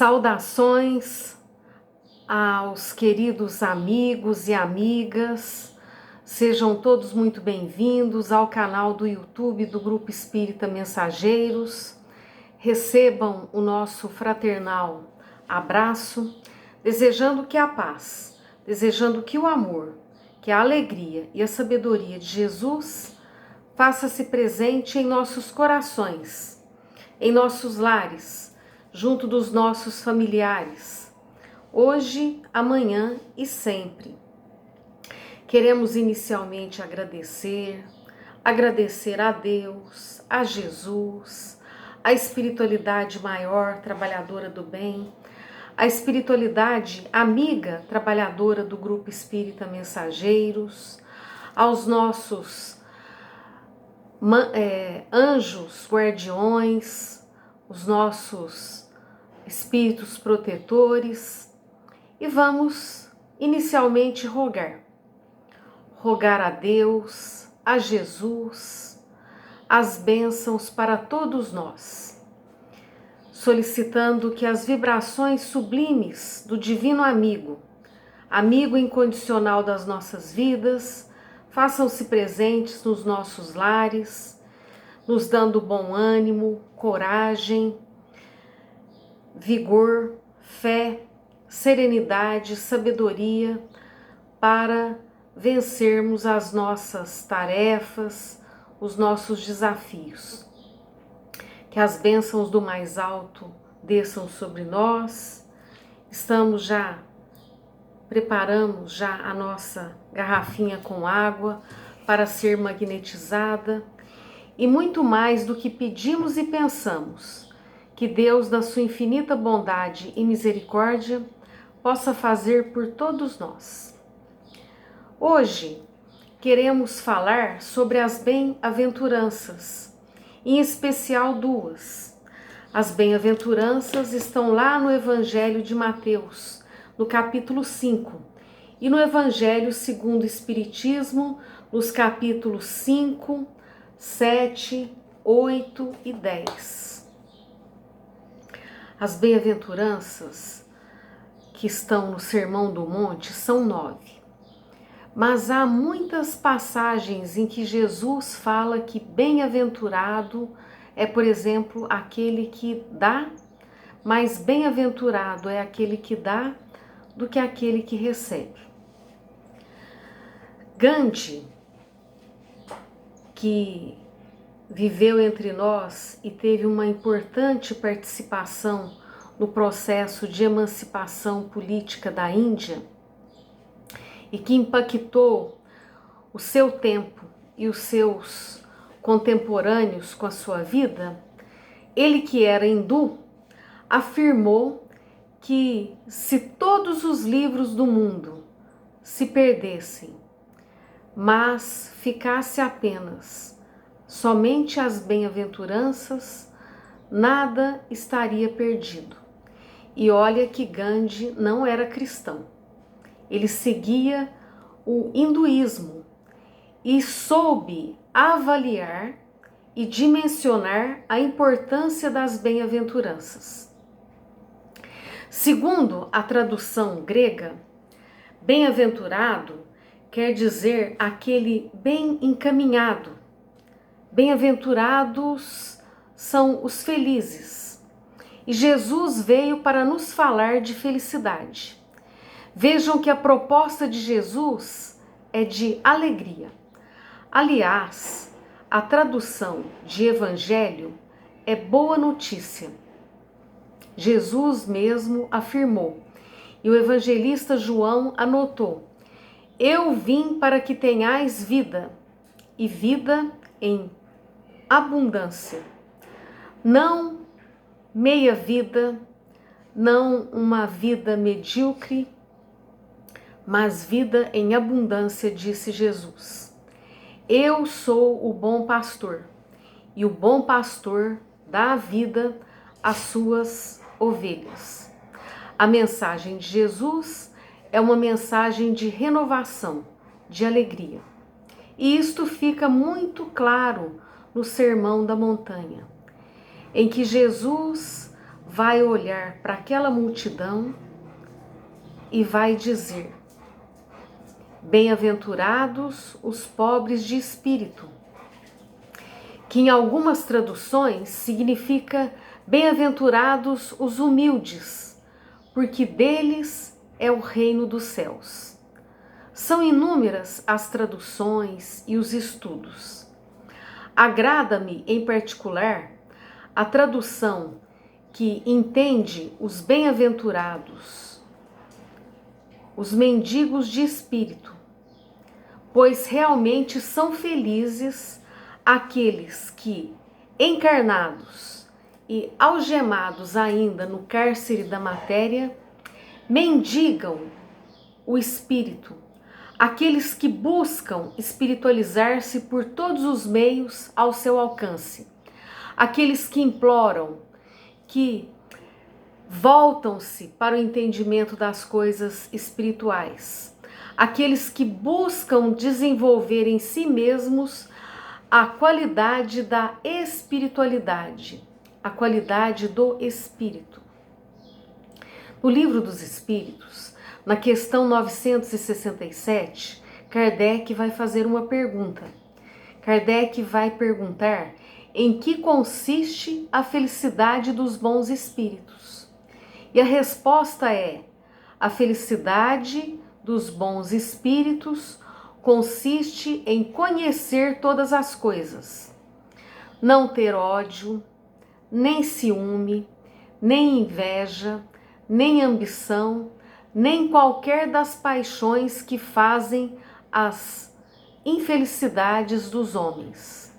Saudações aos queridos amigos e amigas, sejam todos muito bem-vindos ao canal do YouTube do Grupo Espírita Mensageiros. Recebam o nosso fraternal abraço, desejando que a paz, desejando que o amor, que a alegria e a sabedoria de Jesus faça-se presente em nossos corações, em nossos lares, junto dos nossos familiares, hoje, amanhã e sempre. Queremos inicialmente agradecer a Deus, a Jesus, a espiritualidade maior, trabalhadora do bem, a espiritualidade amiga, trabalhadora do Grupo Espírita Mensageiros, aos nossos anjos guardiões, os nossos espíritos protetores, e vamos inicialmente rogar a Deus, a Jesus, as bênçãos para todos nós, solicitando que as vibrações sublimes do Divino Amigo, amigo incondicional das nossas vidas, façam-se presentes nos nossos lares, nos dando bom ânimo, coragem, vigor, fé, serenidade, sabedoria para vencermos as nossas tarefas, os nossos desafios. Que as bênçãos do mais alto desçam sobre nós. Preparamos já a nossa garrafinha com água para ser magnetizada. E muito mais do que pedimos e pensamos, que Deus, na sua infinita bondade e misericórdia, possa fazer por todos nós. Hoje, queremos falar sobre as bem-aventuranças, em especial duas. As bem-aventuranças estão lá no Evangelho de Mateus, no capítulo 5, e no Evangelho segundo o Espiritismo, nos capítulos 5, 7, 8 e 10. As bem-aventuranças que estão no Sermão do Monte são 9. Mas há muitas passagens em que Jesus fala que bem-aventurado é, por exemplo, aquele que dá, mas bem-aventurado é aquele que dá do que aquele que recebe. Gandhi, que viveu entre nós e teve uma importante participação no processo de emancipação política da Índia e que impactou o seu tempo e os seus contemporâneos com a sua vida, ele que era hindu, afirmou que se todos os livros do mundo se perdessem, mas ficasse apenas somente as bem-aventuranças, nada estaria perdido. E olha que Gandhi não era cristão. Ele seguia o hinduísmo e soube avaliar e dimensionar a importância das bem-aventuranças. Segundo a tradução grega, bem-aventurado quer dizer aquele bem encaminhado. Bem-aventurados são os felizes. E Jesus veio para nos falar de felicidade. Vejam que a proposta de Jesus é de alegria. Aliás, a tradução de evangelho é boa notícia. Jesus mesmo afirmou, e o evangelista João anotou: eu vim para que tenhais vida, e vida em abundância. Não meia vida, não uma vida medíocre, mas vida em abundância, disse Jesus. Eu sou o bom pastor, e o bom pastor dá a vida às suas ovelhas. A mensagem de Jesus é uma mensagem de renovação, de alegria. E isto fica muito claro no Sermão da Montanha, em que Jesus vai olhar para aquela multidão e vai dizer: bem-aventurados os pobres de espírito, que em algumas traduções significa bem-aventurados os humildes, porque deles é o reino dos céus. São inúmeras as traduções e os estudos. Agrada-me, em particular, a tradução que entende os bem-aventurados, os mendigos de espírito, pois realmente são felizes aqueles que, encarnados e algemados ainda no cárcere da matéria, mendigam o espírito, aqueles que buscam espiritualizar-se por todos os meios ao seu alcance, aqueles que imploram, que voltam-se para o entendimento das coisas espirituais, aqueles que buscam desenvolver em si mesmos a qualidade da espiritualidade, a qualidade do espírito. No Livro dos Espíritos, na questão 967, Kardec vai fazer uma pergunta. Kardec vai perguntar em que consiste a felicidade dos bons espíritos. E a resposta é: a felicidade dos bons espíritos consiste em conhecer todas as coisas, não ter ódio, nem ciúme, nem inveja, nem ambição, nem qualquer das paixões que fazem as infelicidades dos homens.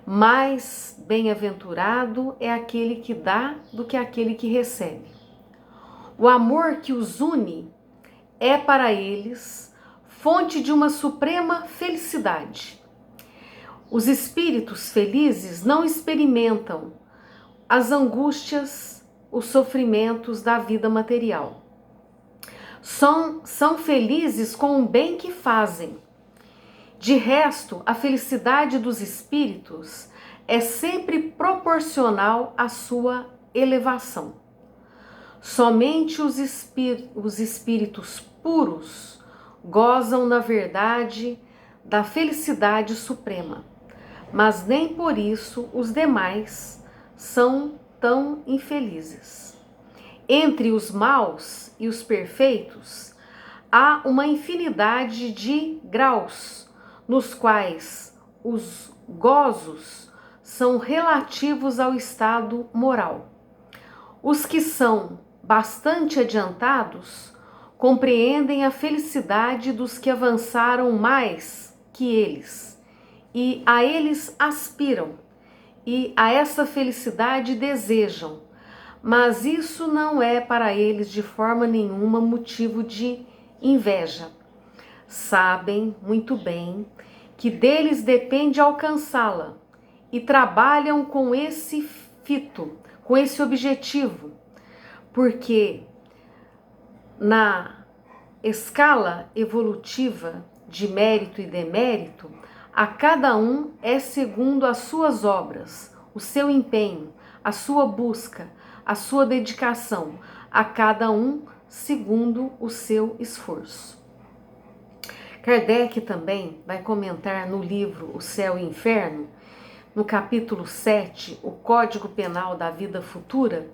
Mais bem-aventurado é aquele que dá do que aquele que recebe. O amor que os une é para eles fonte de uma suprema felicidade. Os espíritos felizes não experimentam as angústias, os sofrimentos da vida material. São felizes com o bem que fazem. De resto, a felicidade dos espíritos é sempre proporcional à sua elevação. Somente os espíritos puros gozam, na verdade, da felicidade suprema, mas nem por isso os demais são tão infelizes. Entre os maus e os perfeitos, há uma infinidade de graus, nos quais os gozos são relativos ao estado moral. Os que são bastante adiantados compreendem a felicidade dos que avançaram mais que eles, e a eles aspiram, e a essa felicidade desejam, mas isso não é para eles de forma nenhuma motivo de inveja. Sabem muito bem que deles depende alcançá-la e trabalham com esse fito, com esse objetivo, porque na escala evolutiva de mérito e demérito, a cada um é segundo as suas obras, o seu empenho, a sua busca, a sua dedicação, a cada um segundo o seu esforço. Kardec também vai comentar no livro O Céu e o Inferno, no capítulo 7, o Código Penal da Vida Futura,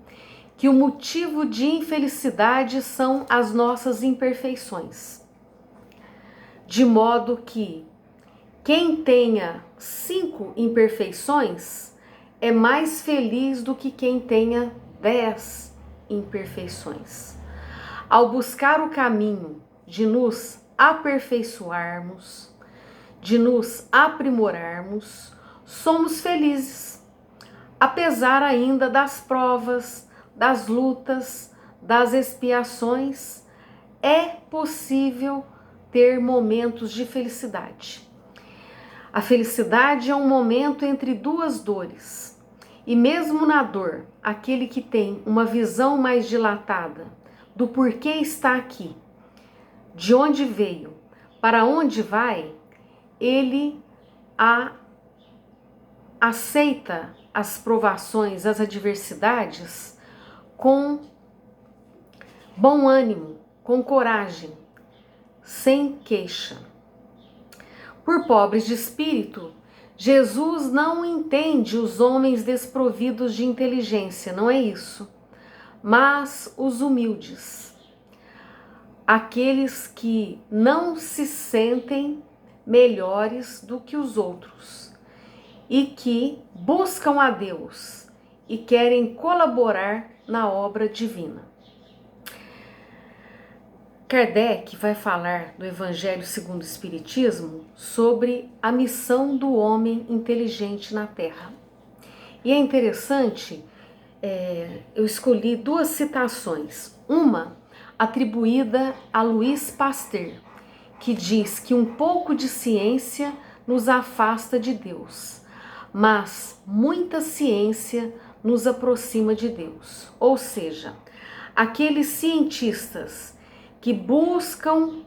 que o motivo de infelicidade são as nossas imperfeições. De modo que quem tenha 5 imperfeições é mais feliz do que quem tenha 10 imperfeições. Ao buscar o caminho de nos aperfeiçoarmos, de nos aprimorarmos, somos felizes, apesar ainda das provas, das lutas, das expiações. É possível ter momentos de felicidade. A felicidade é um momento entre duas dores, e mesmo na dor, aquele que tem uma visão mais dilatada do porquê está aqui, de onde veio, para onde vai, ele aceita as provações, as adversidades, com bom ânimo, com coragem, sem queixa. Por pobres de espírito, Jesus não entende os homens desprovidos de inteligência, não é isso, mas os humildes, aqueles que não se sentem melhores do que os outros e que buscam a Deus e querem colaborar na obra divina. Kardec vai falar do Evangelho segundo o Espiritismo sobre a missão do homem inteligente na Terra. E é interessante, eu escolhi duas citações. Uma atribuída a Louis Pasteur, que diz que um pouco de ciência nos afasta de Deus, mas muita ciência nos aproxima de Deus. Ou seja, aqueles cientistas que buscam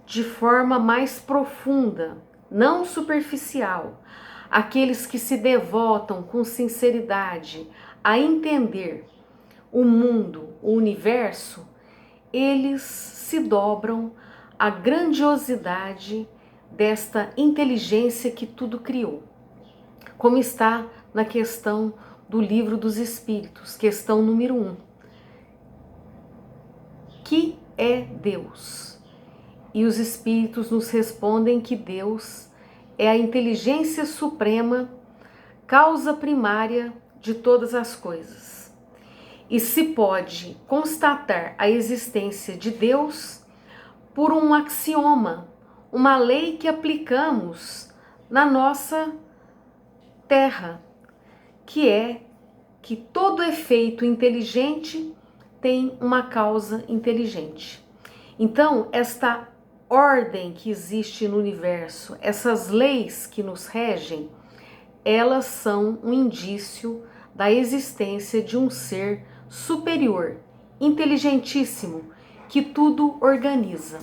de forma mais profunda, não superficial, aqueles que se devotam com sinceridade a entender o mundo, o universo, eles se dobram à grandiosidade desta inteligência que tudo criou. Como está na questão do Livro dos Espíritos, questão número 1. Que é Deus? E os Espíritos nos respondem que Deus é a inteligência suprema, causa primária de todas as coisas. E se pode constatar a existência de Deus por um axioma, uma lei que aplicamos na nossa Terra, que é que todo efeito inteligente tem uma causa inteligente. Então, esta ordem que existe no universo, essas leis que nos regem, elas são um indício da existência de um ser superior, inteligentíssimo, que tudo organiza.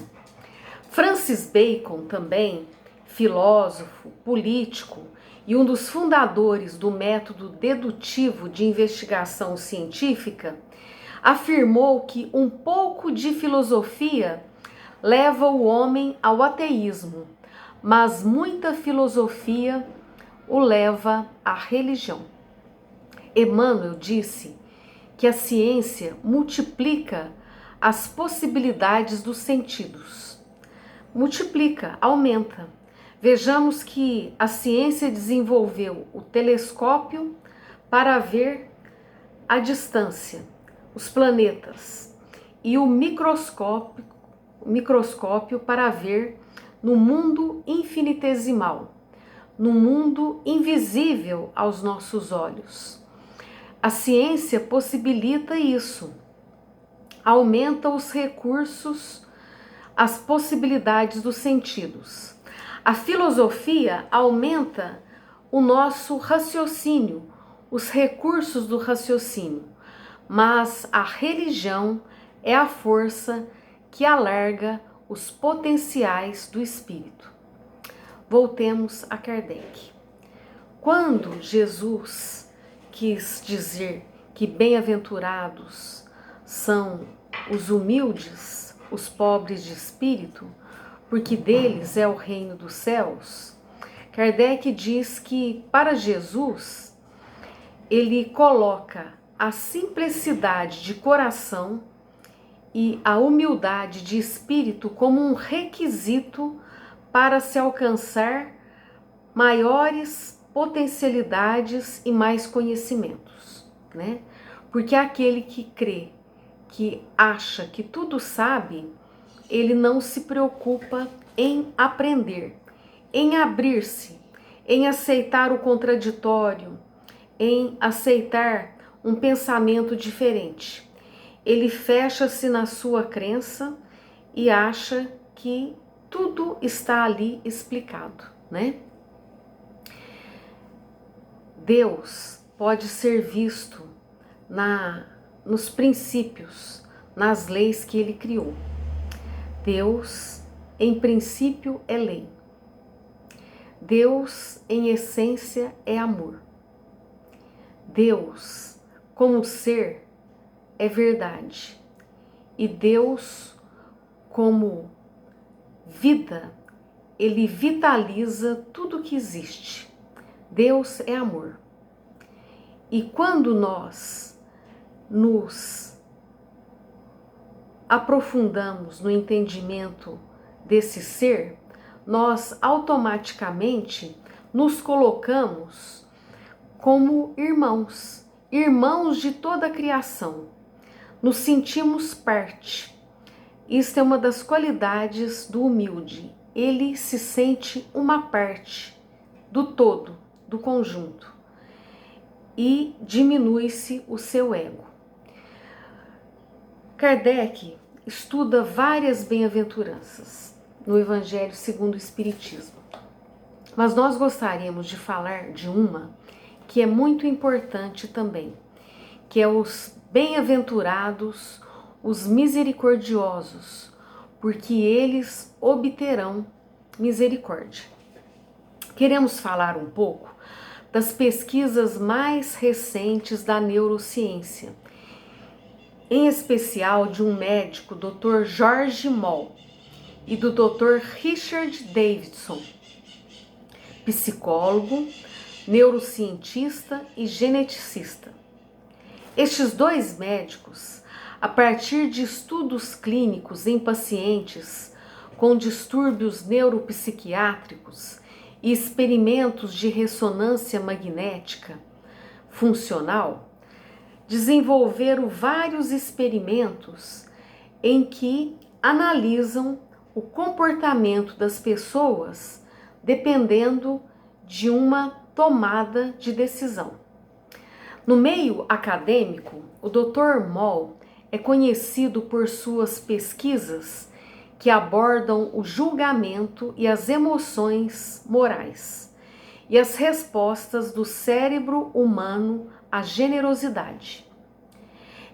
Francis Bacon, também filósofo, político e um dos fundadores do método dedutivo de investigação científica, afirmou que um pouco de filosofia leva o homem ao ateísmo, mas muita filosofia o leva à religião. Emmanuel disse que a ciência multiplica as possibilidades dos sentidos. Multiplica, aumenta. Vejamos que a ciência desenvolveu o telescópio para ver a distância, os planetas, e o microscópio para ver no mundo infinitesimal, no mundo invisível aos nossos olhos. A ciência possibilita isso, aumenta os recursos, as possibilidades dos sentidos. A filosofia aumenta o nosso raciocínio, os recursos do raciocínio, mas a religião é a força que alarga os potenciais do espírito. Voltemos a Kardec. Quando Jesus quis dizer que bem-aventurados são os humildes, os pobres de espírito, porque deles é o reino dos céus, Kardec diz que para Jesus ele coloca a simplicidade de coração e a humildade de espírito como um requisito para se alcançar maiores potencialidades e mais conhecimentos, né? Porque aquele que crê, que acha que tudo sabe, ele não se preocupa em aprender, em abrir-se, em aceitar o contraditório, em aceitar um pensamento diferente. Ele fecha-se na sua crença e acha que tudo está ali explicado, né? Deus pode ser visto nos princípios, nas leis que ele criou. Deus, em princípio, é lei. Deus, em essência, é amor. Deus, como ser, é verdade. E Deus, como vida, Ele vitaliza tudo que existe. Deus é amor. E quando nós nos aprofundamos no entendimento desse ser, nós automaticamente nos colocamos como irmãos, irmãos de toda a criação. Nos sentimos parte. Isto é uma das qualidades do humilde. Ele se sente uma parte do todo, do conjunto. E diminui-se o seu ego. Kardec estuda várias bem-aventuranças no Evangelho segundo o Espiritismo. Mas nós gostaríamos de falar de uma que é muito importante também, que é os bem-aventurados, os misericordiosos, porque eles obterão misericórdia. Queremos falar um pouco das pesquisas mais recentes da neurociência, em especial de um médico, Dr. George Moll, e do Dr. Richard Davidson, psicólogo, neurocientista e geneticista. Estes dois médicos, a partir de estudos clínicos em pacientes com distúrbios neuropsiquiátricos e experimentos de ressonância magnética funcional, desenvolveram vários experimentos em que analisam o comportamento das pessoas dependendo de uma tomada de decisão. No meio acadêmico, o Dr. Moll é conhecido por suas pesquisas que abordam o julgamento e as emoções morais e as respostas do cérebro humano à generosidade.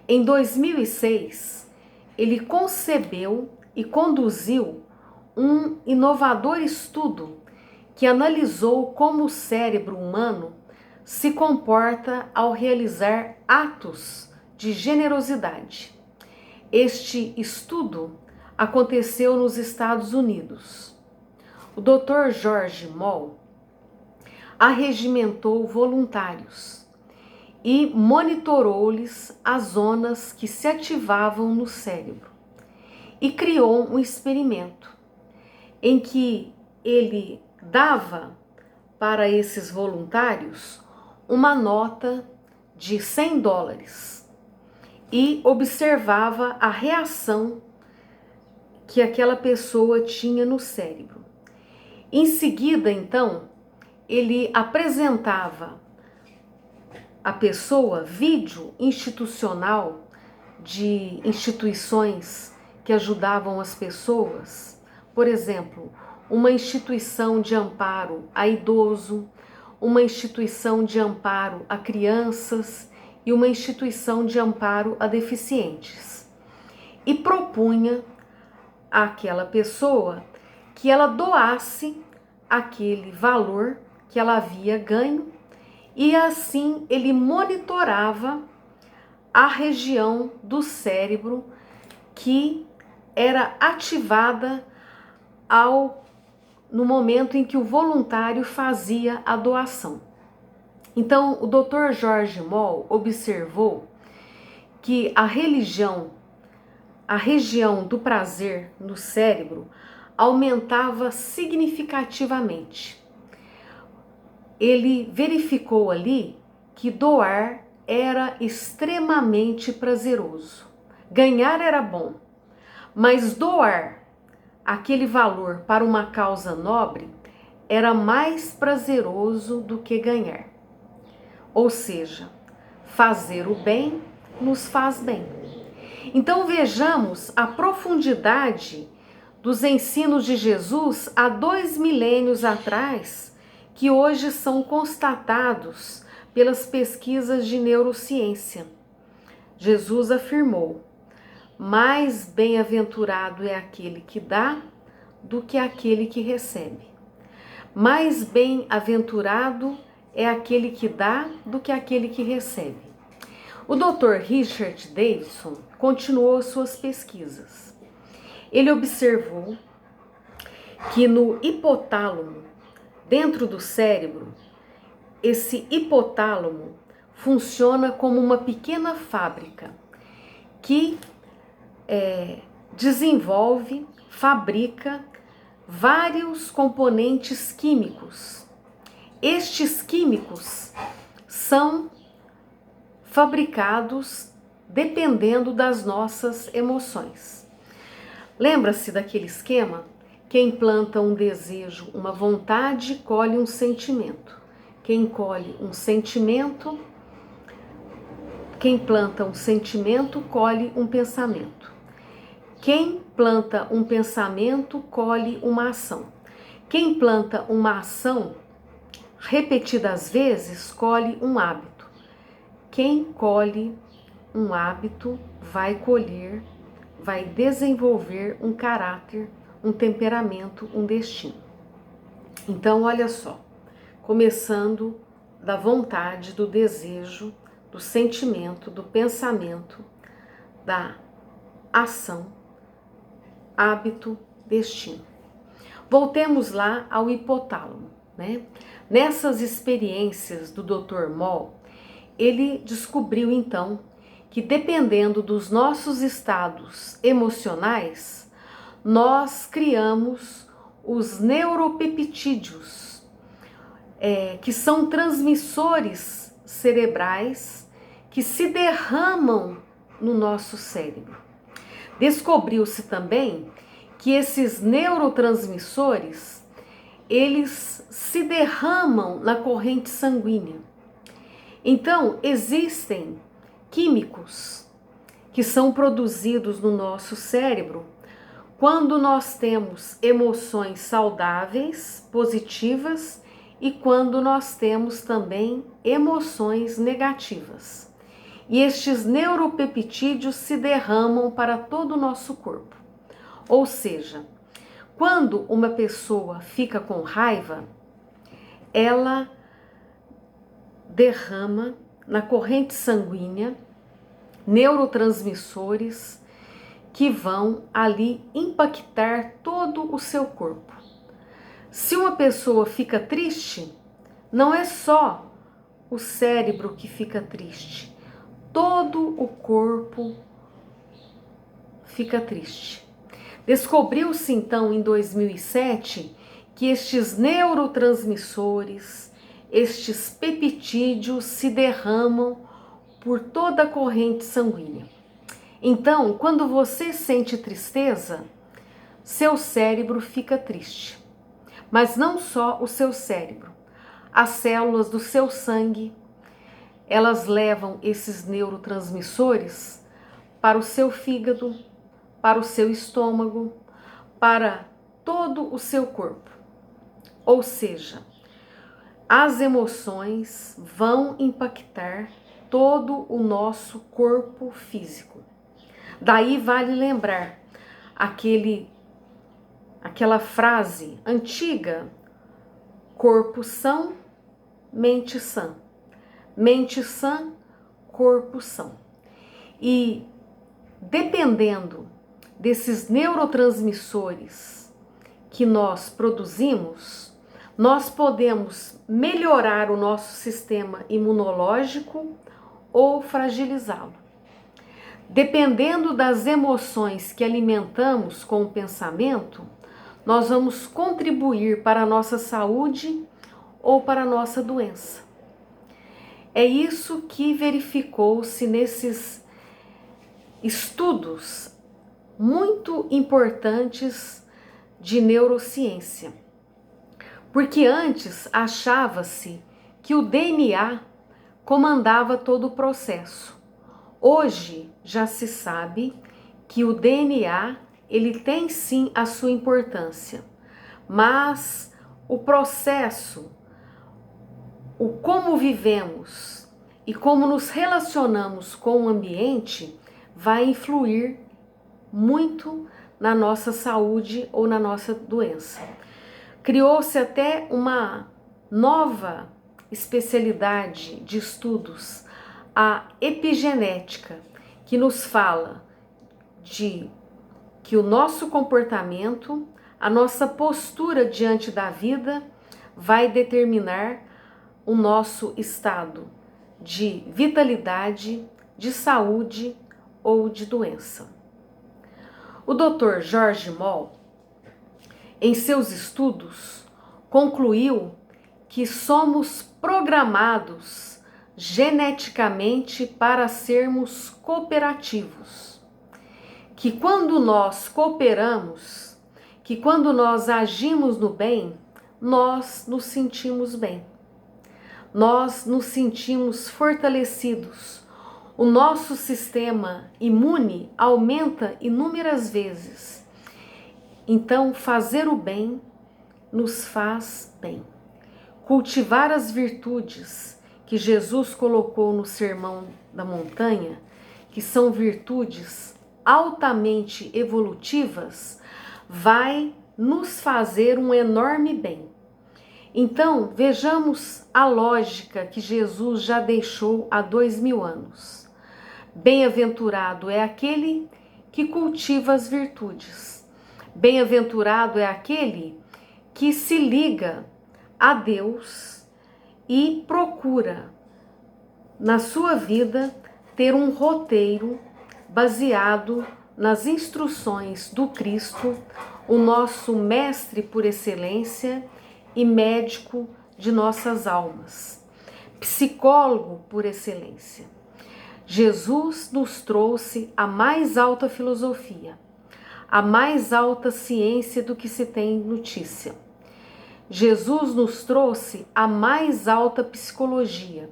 Em 2006, ele concebeu e conduziu um inovador estudo que analisou como o cérebro humano se comporta ao realizar atos de generosidade. Este estudo aconteceu nos Estados Unidos. O Dr. George Moll arregimentou voluntários e monitorou-lhes as zonas que se ativavam no cérebro e criou um experimento em que ele dava para esses voluntários uma nota de $100 e observava a reação que aquela pessoa tinha no cérebro. Em seguida, então, ele apresentava à pessoa vídeo institucional de instituições que ajudavam as pessoas, por exemplo, uma instituição de amparo a idoso, uma instituição de amparo a crianças e uma instituição de amparo a deficientes. E propunha àquela pessoa que ela doasse aquele valor que ela havia ganho e assim ele monitorava a região do cérebro que era ativada no momento em que o voluntário fazia a doação. Então, o Dr. George Moll observou que a região do prazer no cérebro aumentava significativamente. Ele verificou ali que doar era extremamente prazeroso. Ganhar era bom, mas doar aquele valor para uma causa nobre era mais prazeroso do que ganhar. Ou seja, fazer o bem nos faz bem. Então vejamos a profundidade dos ensinos de Jesus há 2 milênios atrás, que hoje são constatados pelas pesquisas de neurociência. Jesus afirmou: mais bem-aventurado é aquele que dá do que aquele que recebe. Mais bem-aventurado é aquele que dá do que aquele que recebe. O Dr. Richard Davidson continuou suas pesquisas. Ele observou que no hipotálamo, dentro do cérebro, esse hipotálamo funciona como uma pequena fábrica que desenvolve, fabrica vários componentes químicos. Estes químicos são fabricados dependendo das nossas emoções. Lembra-se daquele esquema? Quem planta um desejo, uma vontade, colhe um sentimento. Quem colhe um sentimento, quem planta um sentimento, colhe um pensamento. Quem planta um pensamento, colhe uma ação. Quem planta uma ação, repetidas vezes, colhe um hábito. Quem colhe um hábito vai colher, vai desenvolver um caráter, um temperamento, um destino. Então, olha só, começando da vontade, do desejo, do sentimento, do pensamento, da ação, hábito, destino. Voltemos lá ao hipotálamo, né? Nessas experiências do Dr. Moll, ele descobriu então que dependendo dos nossos estados emocionais, nós criamos os neuropeptídeos, que são transmissores cerebrais que se derramam no nosso cérebro. Descobriu-se também que esses neurotransmissores, eles se derramam na corrente sanguínea. Então, existem químicos que são produzidos no nosso cérebro quando nós temos emoções saudáveis, positivas, e quando nós temos também emoções negativas. E estes neuropeptídeos se derramam para todo o nosso corpo. Ou seja, quando uma pessoa fica com raiva, ela derrama na corrente sanguínea neurotransmissores que vão ali impactar todo o seu corpo. Se uma pessoa fica triste, não é só o cérebro que fica triste, todo o corpo fica triste. Descobriu-se então em 2007 que estes neurotransmissores, estes peptídeos se derramam por toda a corrente sanguínea. Então, quando você sente tristeza, seu cérebro fica triste. Mas não só o seu cérebro. As células do seu sangue, elas levam esses neurotransmissores para o seu fígado, para o seu estômago, para todo o seu corpo. Ou seja, as emoções vão impactar todo o nosso corpo físico. Daí vale lembrar aquela frase antiga: corpo são, mente sã. Mente sã, corpo são. E dependendo desses neurotransmissores que nós produzimos, nós podemos melhorar o nosso sistema imunológico ou fragilizá-lo. Dependendo das emoções que alimentamos com o pensamento, nós vamos contribuir para a nossa saúde ou para a nossa doença. É isso que verificou-se nesses estudos muito importantes de neurociência. Porque antes achava-se que o DNA comandava todo o processo. Hoje já se sabe que o DNA, ele tem sim a sua importância, mas o processo, o como vivemos e como nos relacionamos com o ambiente vai influir muito na nossa saúde ou na nossa doença. Criou-se até uma nova especialidade de estudos, a epigenética, que nos fala de que o nosso comportamento, a nossa postura diante da vida vai determinar o nosso estado de vitalidade, de saúde ou de doença. O Dr. George Moll, em seus estudos, concluiu que somos programados geneticamente para sermos cooperativos, que quando nós cooperamos, que quando nós agimos no bem, nós nos sentimos bem. Nós nos sentimos fortalecidos. O nosso sistema imune aumenta inúmeras vezes. Então, fazer o bem nos faz bem. Cultivar as virtudes que Jesus colocou no Sermão da Montanha, que são virtudes altamente evolutivas, vai nos fazer um enorme bem. Então, vejamos a lógica que Jesus já deixou há 2000 anos. Bem-aventurado é aquele que cultiva as virtudes. Bem-aventurado é aquele que se liga a Deus e procura, na sua vida, ter um roteiro baseado nas instruções do Cristo, o nosso mestre por excelência e médico de nossas almas, psicólogo por excelência. Jesus nos trouxe a mais alta filosofia, a mais alta ciência do que se tem notícia. Jesus nos trouxe a mais alta psicologia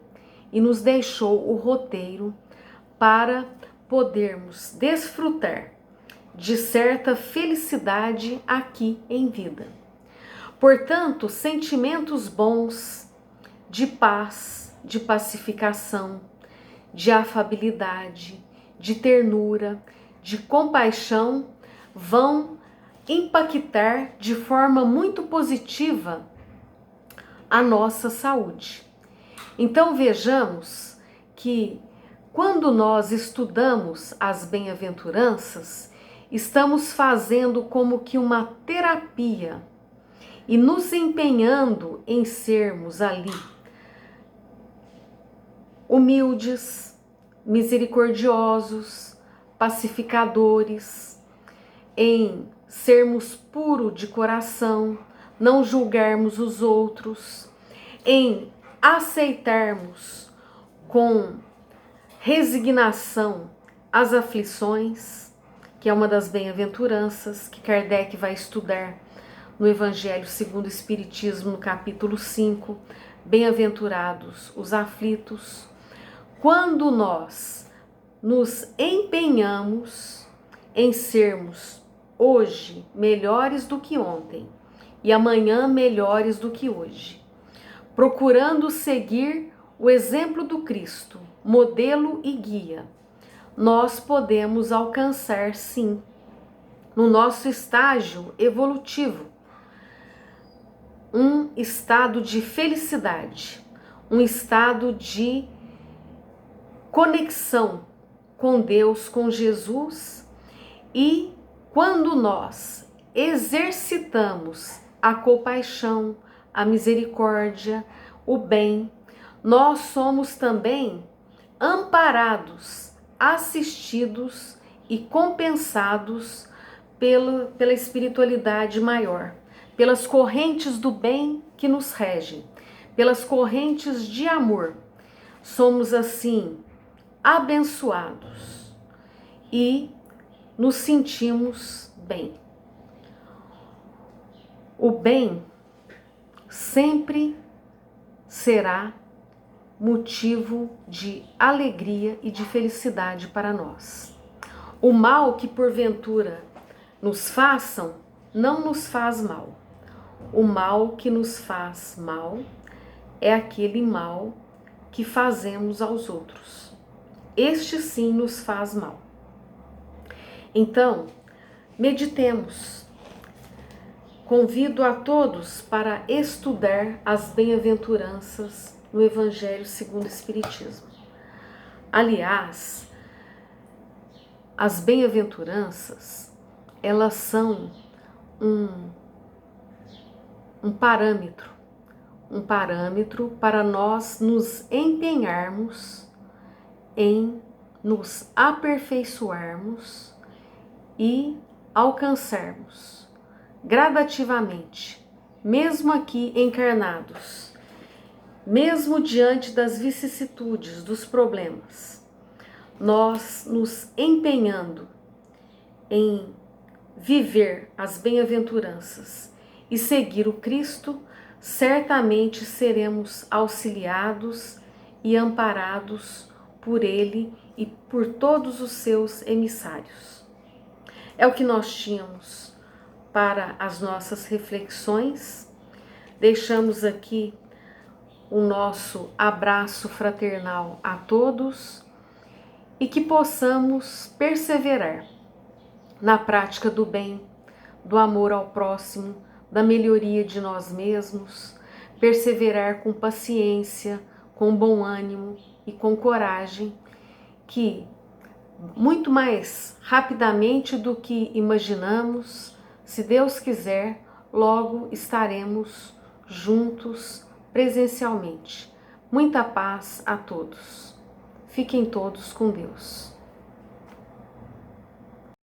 e nos deixou o roteiro para podermos desfrutar de certa felicidade aqui em vida. Portanto, sentimentos bons de paz, de pacificação, de afabilidade, de ternura, de compaixão vão impactar de forma muito positiva a nossa saúde. Então vejamos que quando nós estudamos as bem-aventuranças, estamos fazendo como que uma terapia e nos empenhando em sermos ali humildes, misericordiosos, pacificadores, em sermos puros de coração, não julgarmos os outros, em aceitarmos com resignação as aflições, que é uma das bem-aventuranças que Kardec vai estudar no Evangelho segundo o Espiritismo, no capítulo 5, bem-aventurados os aflitos. Quando nós nos empenhamos em sermos hoje melhores do que ontem e amanhã melhores do que hoje, procurando seguir o exemplo do Cristo, modelo e guia, nós podemos alcançar, sim, no nosso estágio evolutivo, um estado de felicidade, um estado de conexão com Deus, com Jesus. E quando nós exercitamos a compaixão, a misericórdia, o bem, nós somos também amparados, assistidos e compensados pela espiritualidade maior, pelas correntes do bem que nos regem, pelas correntes de amor. Somos assim abençoados e nos sentimos bem. O bem sempre será motivo de alegria e de felicidade para nós. O mal que porventura nos façam não nos faz mal. O mal que nos faz mal é aquele mal que fazemos aos outros. Este sim nos faz mal. Então, meditemos. Convido a todos para estudar as bem-aventuranças no Evangelho segundo o Espiritismo. Aliás, as bem-aventuranças, elas são um parâmetro para nós nos empenharmos em nos aperfeiçoarmos e alcançarmos gradativamente, mesmo aqui encarnados, mesmo diante das vicissitudes, dos problemas, nós nos empenhando em viver as bem-aventuranças e seguir o Cristo, certamente seremos auxiliados e amparados por Ele e por todos os seus emissários. É o que nós tínhamos para as nossas reflexões. Deixamos aqui o nosso abraço fraternal a todos e que possamos perseverar na prática do bem, do amor ao próximo, da melhoria de nós mesmos, perseverar com paciência, com bom ânimo e com coragem, que muito mais rapidamente do que imaginamos, se Deus quiser, logo estaremos juntos presencialmente. Muita paz a todos. Fiquem todos com Deus.